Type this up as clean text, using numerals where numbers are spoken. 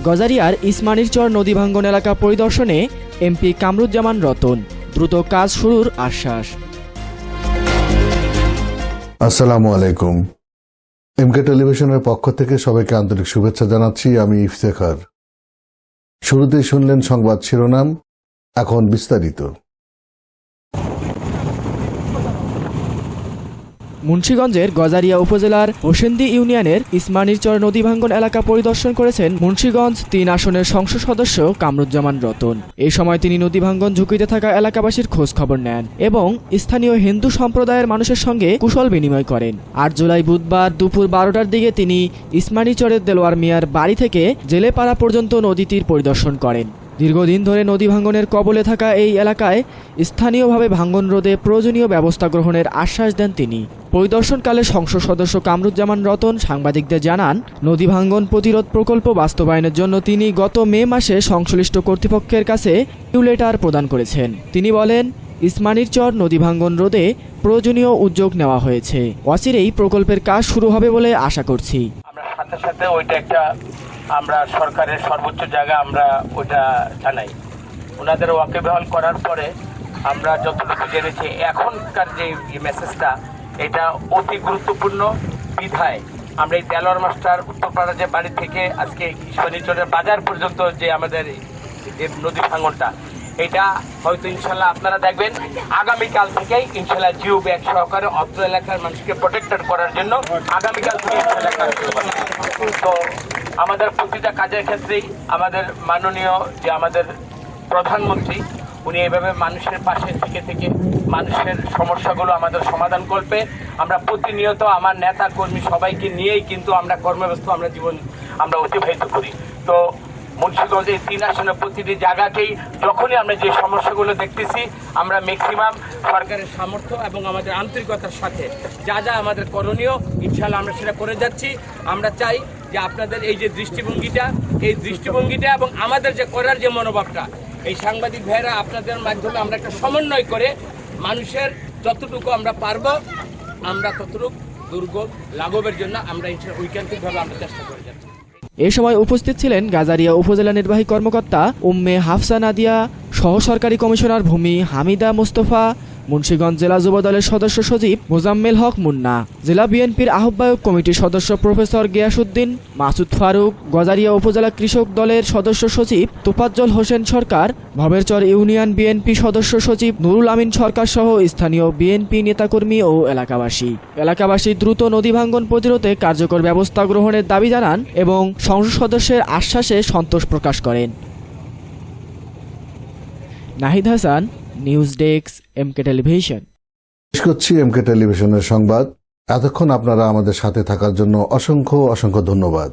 গজারিয়ার ইসমানীরচর নদী ভাঙ্গন এলাকা পরিদর্শনে এমপি কামরুজ্জামান রতন। দ্রুত কাজ শুরুর আশ্বাস। আসসালামু আলাইকুম। এমকে টেলিভিশনের পক্ষ থেকে সবাইকে আন্তরিক শুভেচ্ছা জানাচ্ছি। আমি ইফতেখার। শুরুতেই শুনলেন সংবাদ শিরোনাম, এখন বিস্তারিত। মুন্সিগঞ্জের গজারিয়া উপজেলার হোসেন্দি ইউনিয়নের ইসমানীরচর নদী ভাঙ্গন এলাকা পরিদর্শন করেছেন মুন্সিগঞ্জ ৩ আসনের সংসদ সদস্য কামরুজ্জামান রতন। এই সময় তিনি নদী ভাঙ্গন ঝুঁকিতে থাকা এলাকাবাসীর খোঁজ খবর নেন এবং স্থানীয় হিন্দু সম্প্রদায়ের মানুষের সঙ্গে কুশল বিনিময় করেন। ৮ জুলাই বুধবার দুপুর ১২টার দিকে তিনি ইসমানীরচরের দেলোয়ার মিয়ার বাড়ি থেকে জেলেপাড়া পর্যন্ত নদীটির পরিদর্শন করেন। দীর্ঘদিন ধরে নদী ভাঙ্গনের কবলে থাকা এই এলাকায় স্থানীয়ভাবে ভাঙ্গন রোধে প্রয়োজনীয় ব্যবস্থা গ্রহণের আশ্বাস দেন তিনি। পরিদর্শনকালে সংসদ সদস্য কামরুজ্জামান রতন সাংবাদিকদের জানান, নদী ভাঙ্গন প্রতিরোধ প্রকল্প বাস্তবায়নের জন্য তিনি গত মে মাসে সংশ্লিষ্ট কর্তৃপক্ষের কাছে লেটার প্রদান করেছেন। তিনি বলেন, ইসমানীরচর নদী ভাঙ্গন রোধে প্রয়োজনীয় উদ্যোগ নেওয়া হয়েছে। অচিরেই প্রকল্পের কাজ শুরু হবে বলে আশা করছি। আমরা সাথে ওইটা একটা আমরা সরকারের সর্বোচ্চ জায়গা আমরা ওটা জানাই। ওনাদের ওয়াকিবহাল করার পরে আমরা যতটুকু জেনেছি এখনকার যে মেসেজটা এটা অতি গুরুত্বপূর্ণ বিধায় আমরা এই দেলোয়ার মাস্টার উত্তরপাড়া যে বাড়ি থেকে আজকে ইসমানীরচরের বাজার পর্যন্ত যে আমাদের নদী ভাঙ্গনটা এটা হয়তো ইনশাল্লাহ আপনারা দেখবেন আগামীকাল থেকেই ইনশাল্লাহ জিও ব্যাগ সহকারে অত্র এলাকার মানুষকে প্রোটেক্টেড করার জন্য আগামীকাল থেকে ইনশাল্লাহ কাজ শুরু হবে। তো আমাদের প্রতিটা কাজের ক্ষেত্রেই আমাদের মাননীয় যে আমাদের প্রধানমন্ত্রী উনি এইভাবে মানুষের পাশে থেকে মানুষের সমস্যাগুলো আমাদের সমাধান করবে। আমরা প্রতিনিয়ত আমার নেতা কর্মী সবাইকে নিয়েই কিন্তু আমরা কর্মব্যস্ত আমরা জীবন আমরা অতিবাহিত করি। তো মুন্সিগঞ্জে ৩ আসনের প্রতিটি জায়গাতেই যখনই আমরা যে সমস্যাগুলো দেখতেছি আমরা ম্যাক্সিমাম সরকারের সামর্থ্য এবং আমাদের আন্তরিকতার সাথে যা যা আমাদের করণীয় ইনশাল্লাহ আমরা সেটা করে যাচ্ছি। আমরা চাই যে আপনাদের এই যে দৃষ্টিভঙ্গিটা এবং আমাদের যে করার যে মনোভাবটা এই সাংবাদিক ভাইয়েরা আপনাদের মাধ্যমে আমরা একটা সমন্বয় করে মানুষের যতটুকু আমরা পারবো আমরা ততটুকু দুর্গম লাঘবের জন্য আমরা ঐকান্তিকভাবে আমরা চেষ্টা করে যাচ্ছি। এ সময় উপস্থিত ছিলেন গাজারিয়া উপজেলা নির্বাহী কর্মকর্তা উম্মে হাফসা নাদিয়া, সহ সরকারি কমিশনার ভূমি হামিদা মোস্তফা, মুন্সিগঞ্জ জেলা যুবদলের সদস্য সচিব মোজাম্মেল হক মুন্না, জেলা বিএনপির আহ্বায়ক কমিটির সদস্য প্রফেসর গিয়াসউদ্দিন, মাসুদ ফারুক, গজারিয়া উপজেলা কৃষক দলের সদস্য সচিব তোফাজ্জল হোসেন সরকার, ভবেরচর ইউনিয়ন বিএনপি সদস্য সচিব নুরুল আমিন সরকার সহ স্থানীয় বিএনপি নেতাকর্মী ও এলাকাবাসী দ্রুত নদী ভাঙ্গন প্রতিরোধে কার্যকর ব্যবস্থা গ্রহণের দাবি জানান এবং সংসদ সদস্যের আশ্বাসে সন্তোষ প্রকাশ করেন। Nahid Hasan, news desk, MK television. শেষ করছি এমকে টেলিভিশনের সংবাদ। এতক্ষণ আপনারা আমাদের সাথে থাকার জন্য অসংখ্য ধন্যবাদ।